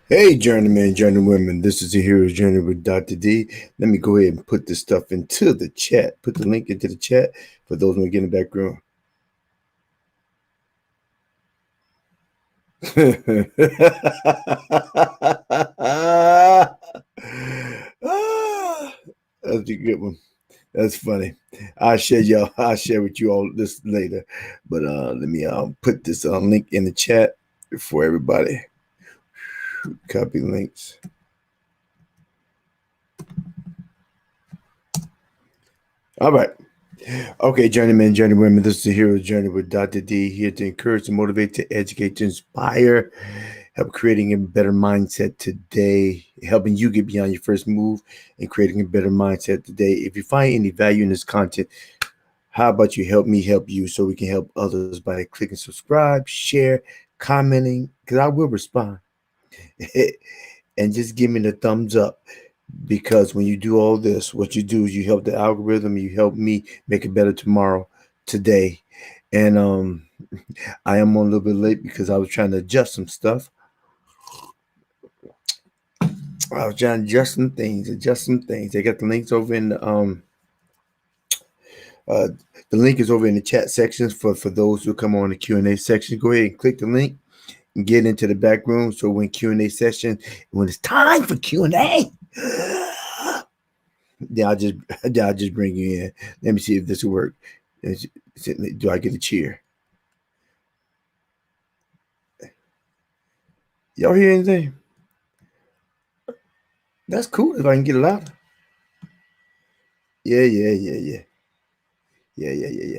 Hey, journeymen, journeywomen, this is the Hero's Journey with Dr. D. Let me go ahead and put this stuff into the chat. Put the link into the chat for those who are getting the background. That's a good one. That's funny. I'll share with you all this later. But let me put this link in the chat for everybody. Copy links. All right. Okay, journeymen, journeywomen, this is the Hero's Journey with Dr. D, here to encourage, to motivate, to educate, to inspire, help creating a better mindset today, helping you get beyond your first move and creating a better mindset today. If you find any value in this content, how about you help me help you so we can help others by clicking subscribe, share, commenting, because I will respond. And just give me the thumbs up. Because when you do all this, what you do is you help the algorithm, you help me make it better tomorrow, today. And I am on a little bit late because I was trying to adjust some stuff. I was trying to adjust some things. They got the links over in the link is over in the chat section for those who come on the Q&A section. Go ahead and click the link and get into the back room. So when Q&A session, when it's time for Q&A, I'll just bring you in. Let me see if this will work. Do I get a cheer? Y'all hear anything? That's cool if I can get it louder. Yeah.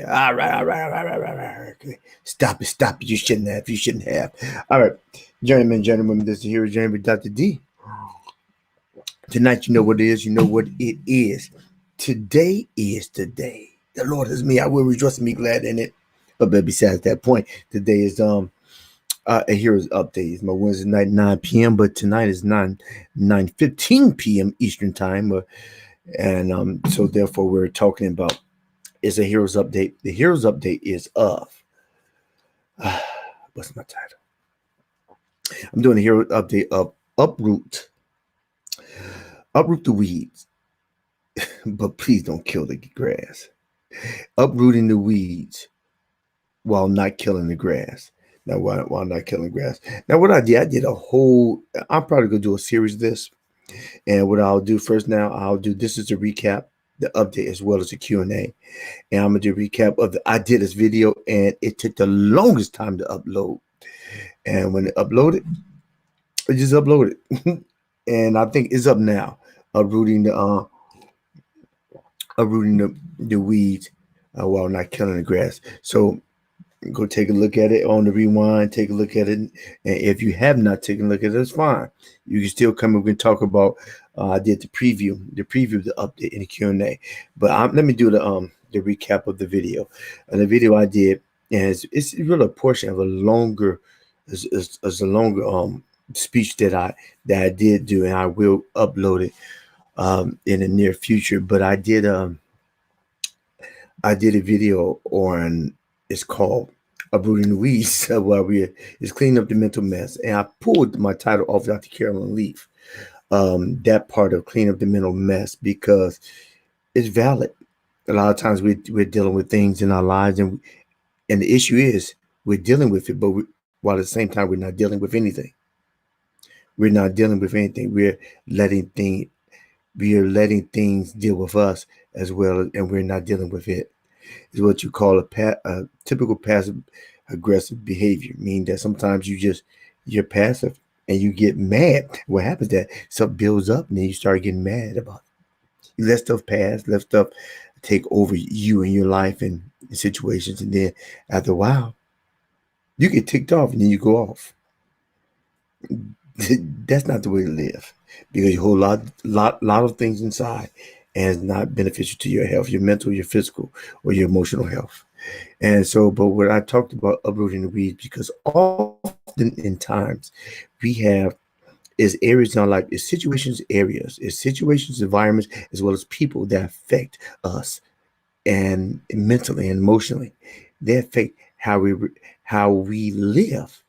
All right. Okay. Stop it. You shouldn't have. All right. Journeyman, this is the Hero Journey with Dr. D. Tonight, you know what it is. Today is the day. The Lord is me. I will rejoice and be glad in it. But besides that point, today is a Hero's Update. It's my Wednesday night, 9 p.m. But tonight is 9:15 p.m. Eastern Time. So therefore, we're talking about is a Hero's Update. The Hero's Update is of what's my title? I'm doing a Hero Update of uproot. Uproot the weeds, but please don't kill the grass. Uprooting the weeds while not killing the grass. Now, while not killing grass. Now, what I did a whole. I'm probably gonna do a series of this, and what I'll do first now, this is a recap, the update as well as the Q&A, and I'm gonna do a recap of I did this video, and it took the longest time to upload, and when it uploaded, it just uploaded, and I think it's up now. Uprooting the weeds while not killing the grass. So go take a look at it on the rewind. Take a look at it, and if you have not taken a look at it, it's fine. You can still come and we can talk about. I did the preview of the update in the Q&A, but let me do the recap of the video. And the video I did, and it's really a portion of a longer, is a longer speech that I did do, and I will upload it in the near future. But I did a video on, it's called Uprooting the Weeds, while it's cleaning up the mental mess. And I pulled my title off Dr. Carolyn Leaf, that part of clean up the mental mess, because it's valid. A lot of times we're dealing with things in our lives, and the issue is we're dealing with it, but while at the same time we're not dealing with anything. We're not dealing with anything. We're letting things deal with us as well, and we're not dealing with it. It's what you call a typical passive aggressive behavior, meaning that sometimes you're passive and you get mad. What happens is that stuff builds up, and then you start getting mad about it. You let stuff pass, let stuff take over you and your life and situations, and then after a while, you get ticked off and then you go off. That's not the way to live, because you hold a lot of things inside, and it's not beneficial to your health, your mental, your physical, or your emotional health. And so, but what I talked about uprooting the weeds, because often in times we have is areas in our life, is situations, areas, is situations, environments, as well as people that affect us and mentally and emotionally. They affect how we live,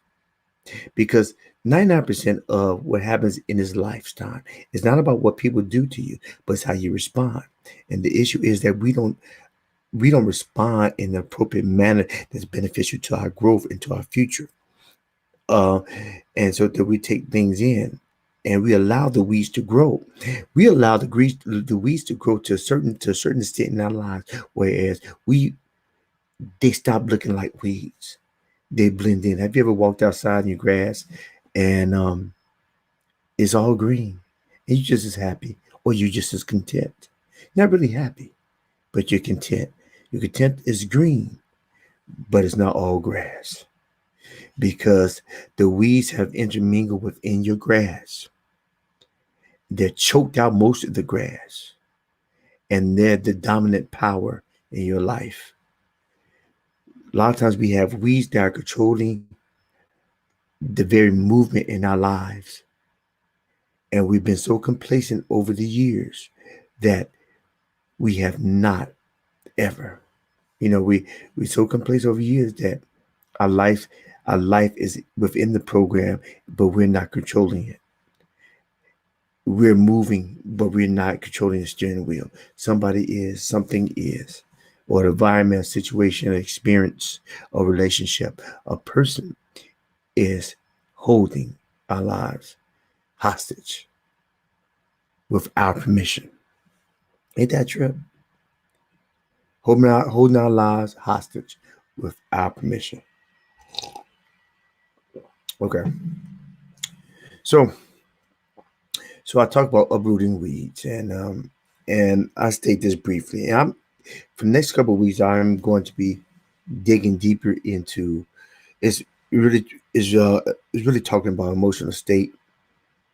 because 99% of what happens in this lifetime is not about what people do to you, but it's how you respond. And the issue is that we don't respond in the appropriate manner that's beneficial to our growth and to our future. Uh, and so that we take things in and we allow the weeds to grow. We allow the weeds to grow to a certain extent in our lives, whereas they stop looking like weeds. They blend in. Have you ever walked outside in your grass and it's all green and you're just as happy, or you're just as content? Not really happy, but you're content. Your content is green, but it's not all grass, because the weeds have intermingled within your grass. They're choked out most of the grass, and they're the dominant power in your life. A lot of times we have weeds that are controlling the very movement in our lives. And we've been so complacent over the years that we have not ever, we're so complacent over years that our life, our life is within the program, but we're not controlling it. We're moving, but we're not controlling the steering wheel. Somebody is, something is, or the environment, situation, experience, or relationship, a person is holding our lives hostage with our permission. Ain't that true? Holding our lives hostage with our permission. Okay. So so I talk about uprooting weeds, and I state this briefly. And for the next couple of weeks I'm going to be digging deeper into, it's really is really talking about emotional state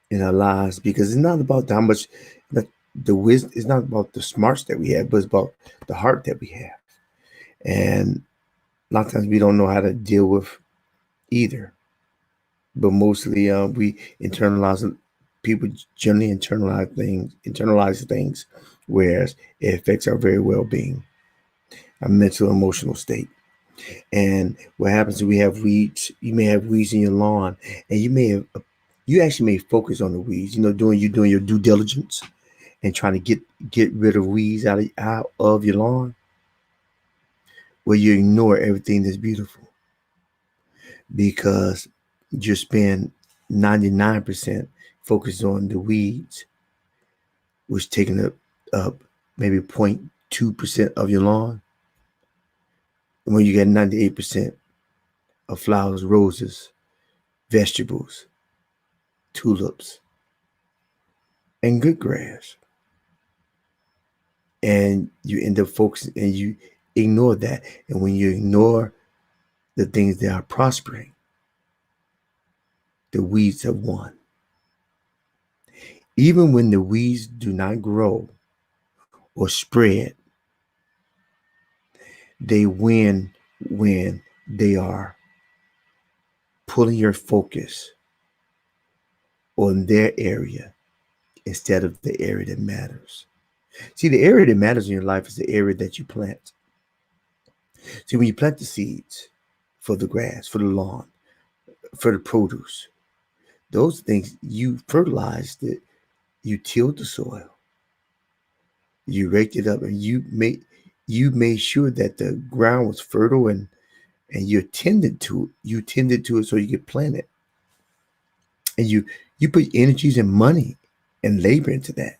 in our lives, because it's not about how much the wisdom, it's not about the smarts that we have, but it's about the heart that we have. And a lot of times we don't know how to deal with either, but mostly we internalize, people generally internalize things, whereas it affects our very well-being, our mental emotional state. And what happens is we have weeds. You may have weeds in your lawn, and you actually may focus on the weeds. Doing your due diligence and trying to get rid of weeds out of your lawn, where you ignore everything that's beautiful, because you spend 99% focused on the weeds, which taking up maybe 0.2% of your lawn, when you get 98% of flowers, roses, vegetables, tulips, and good grass. And you end up focusing and you ignore that. And when you ignore the things that are prospering, the weeds have won. Even when the weeds do not grow or spread, they win when they are pulling your focus on their area instead of the area that matters. See, the area that matters in your life is the area that you plant. See, when you plant the seeds for the grass, for the lawn, for the produce, those things, you fertilized it, you tilled the soil, you raked it up, and you made sure that the ground was fertile, and you tended to it so you could plant it. And you put energies and money and labor into that.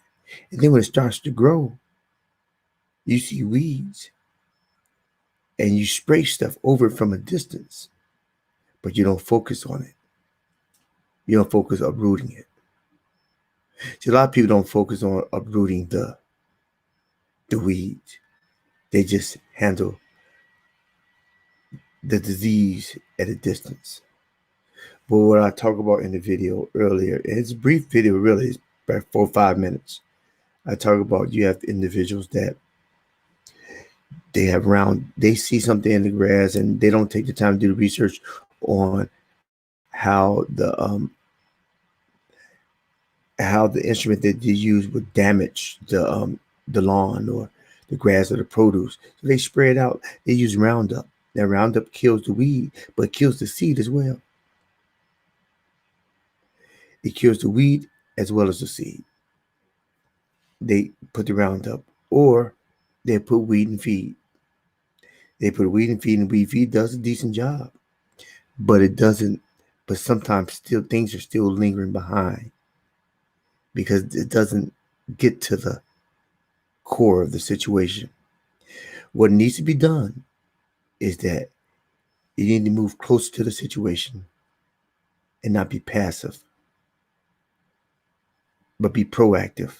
And then when it starts to grow, you see weeds and you spray stuff over it from a distance, but you don't focus on it. You don't focus uprooting it. See, a lot of people don't focus on uprooting the weeds. They just handle the disease at a distance. But what I talk about in the video earlier, and it's a brief video, really, it's about 4 or 5 minutes. I talk about you have individuals that they see something in the grass and they don't take the time to do the research on how the instrument that they use would damage the lawn or the grass or the produce. So they spray it out. They use Roundup. Now Roundup kills the weed, but kills the seed as well. It kills the weed as well as the seed. They put the Roundup, or they put weed and feed. They put weed and feed, and weed feed does a decent job, but it doesn't. But sometimes still things are still lingering behind because it doesn't get to the core of the situation. What needs to be done is that you need to move closer to the situation and not be passive, but be proactive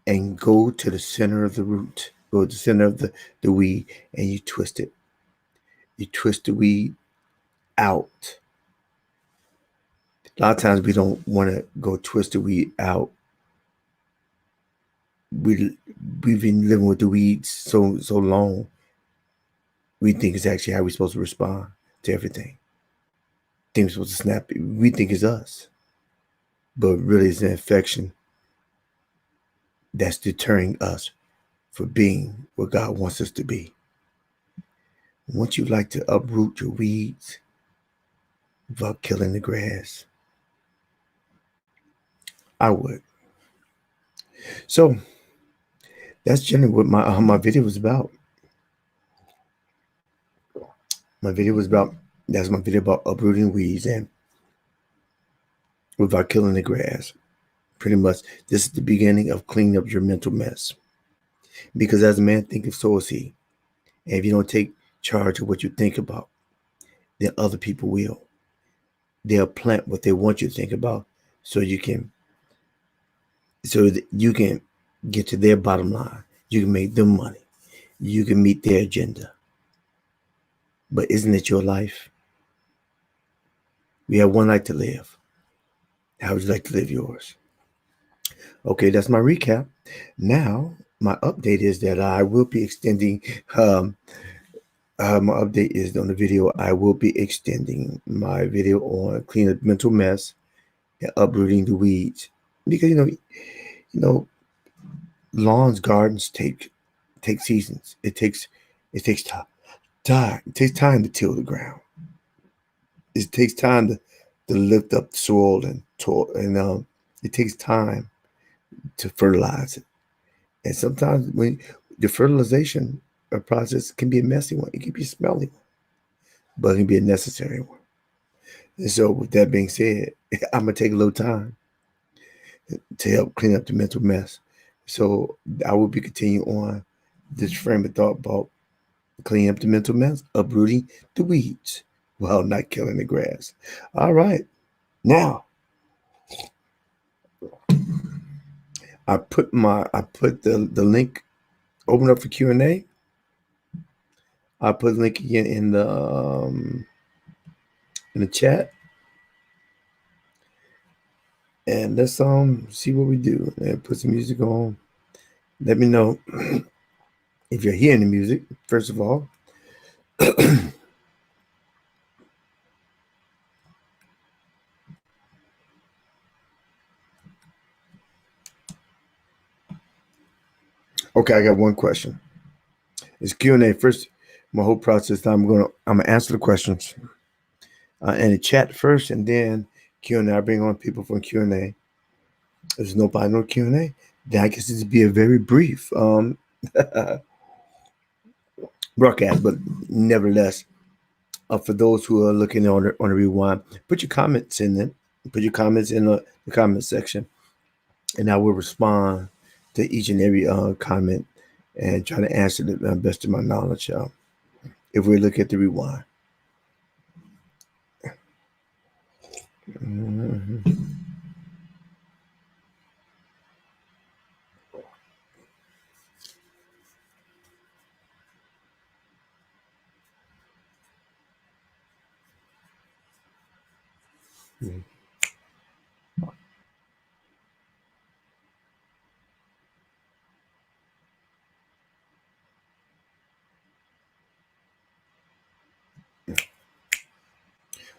and go to the center of the root, go to the center of the weed, and you twist it. You twist the weed out. A lot of times we don't want to go twist the weed out. We we've been living with the weeds so long. We think it's actually how we're supposed to respond to everything. Things supposed to snap. We think it's us, but really it's an infection that's deterring us for being what God wants us to be. Once you like to uproot your weeds without killing the grass, I would. So that's generally what my video was about. My video was about that's my video about uprooting weeds and without killing the grass. Pretty much, this is the beginning of cleaning up your mental mess. Because as a man thinketh, so is he. And if you don't take charge of what you think about, then other people will. They'll plant what they want you to think about, so you can get to their bottom line. You can make them money. You can meet their agenda. But isn't it your life? We have one life to live. How would you like to live yours? Okay, that's my recap. Now, my update is that I will be extending. My update is on the video. I will be extending my video on cleaning up mental mess and uprooting the weeds because you know, lawns, gardens take seasons. It takes time. It takes time to till the ground. It takes time to lift up the soil and it takes time to fertilize it. And sometimes when the fertilization process can be a messy one, it can be a smelly one, but it can be a necessary one. And so, with that being said, I'm gonna take a little time to help clean up the mental mess. So, I will be continuing on this frame of thought about cleaning up the mental mess, uprooting the weeds while not killing the grass. All right, now I put the link open up for Q&A. I put the link again in the chat, and let's see what we do and put some music on. Let me know if you're hearing the music. First of all, okay, I got one question. It's Q&A first. My whole process. I'm gonna answer the questions in the chat first, and then Q&A. I bring on people from Q&A. If there's nobody no Q&A, then I guess it'd be a very brief broadcast. But nevertheless, for those who are looking on the rewind, put your comments in it. Put your comments in the comment section, and I will respond to each and every comment and try to answer the best of my knowledge. If we look at the rewind. Mhm.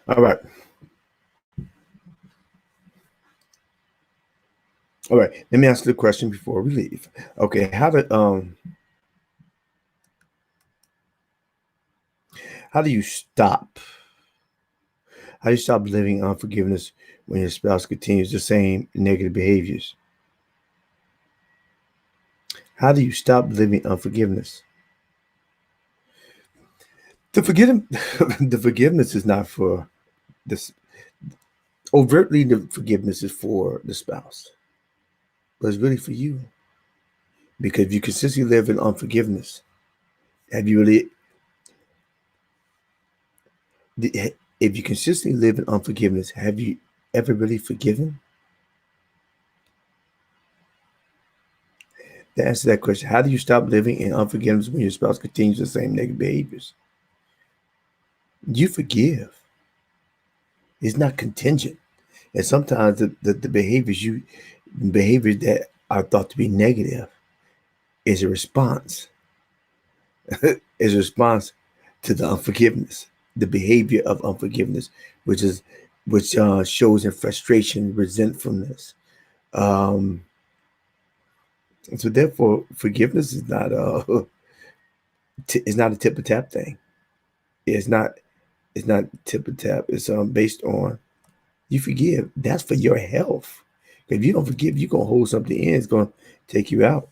All right. All right. Let me ask you the question before we leave. Okay. How do you stop? How do you stop living unforgiveness when your spouse continues the same negative behaviors? How do you stop living unforgiveness? The forgive the forgiveness is not for this overtly. The forgiveness is for the spouse, but it's really for you because if you consistently live in unforgiveness, have you really? If you consistently live in unforgiveness, have you ever really forgiven? To answer that question, how do you stop living in unforgiveness when your spouse continues the same negative behaviors? You forgive. It's not contingent. And sometimes the behaviors that are thought to be negative is a response, is a response to the unforgiveness, the behavior of unforgiveness, which shows in frustration, resentfulness. Um, so therefore, forgiveness is not it's not a tip of tap thing. It's not it's not tip of tap. It's based on you forgive. That's for your health. If you don't forgive, you're gonna hold something in. It's gonna take you out.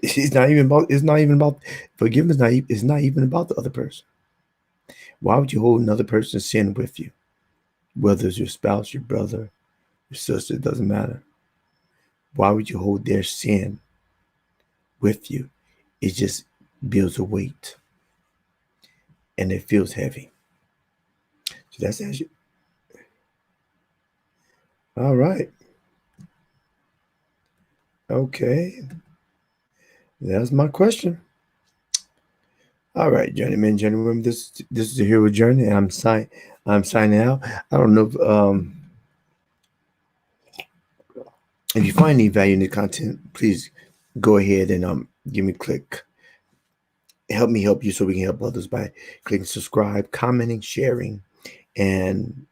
It's not even about. It's not even about forgiveness. It's not even about the other person. Why would you hold another person's sin with you? Whether it's your spouse, your brother, your sister, it doesn't matter. Why would you hold their sin with you? It just builds a weight and it feels heavy. So that's actually all right. Okay, that's my question. All right, journeyman, gentlemen. This is the hero journey. And I'm signing out. I don't know if you find any value in the content. Please go ahead and give me a click. Help me help you so we can help others by clicking subscribe, commenting, sharing, and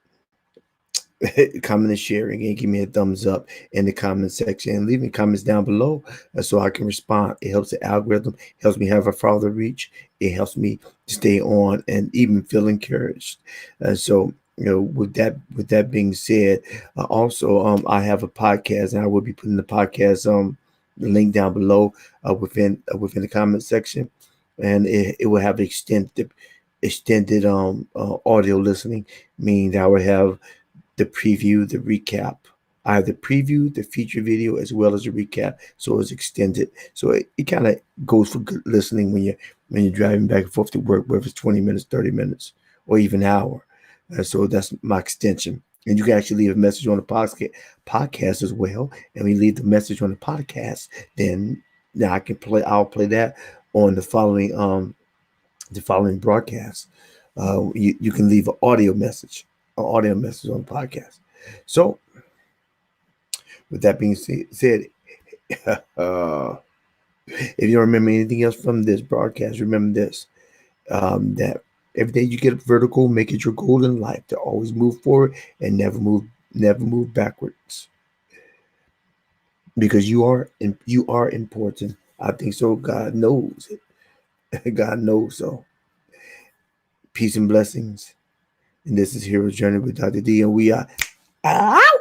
comment and sharing, and give me a thumbs up in the comment section and leaving comments down below so I can respond. It helps the algorithm, helps me have a farther reach. It helps me stay on and even feel encouraged. So with that being said, also I have a podcast and I will be putting the podcast the link down below within the comment section, and it will have extended audio listening, meaning that I will have the preview, the recap. I have the preview, the feature video, as well as the recap. So it's extended. So it kind of goes for good listening when you're driving back and forth to work, whether it's 20 minutes, 30 minutes, or even an hour. So that's my extension. And you can actually leave a message on the podcast as well. And we leave the message on the podcast, then now I'll play that on the following broadcast. You can leave an audio message on the podcast. So, with that being said, if you don't remember anything else from this broadcast, remember this: that every day you get vertical, make it your goal in life to always move forward and never move backwards, because you are important. I think so. God knows it. God knows so. Peace and blessings. And this is Hero's Journey with Dr. D, and we are out.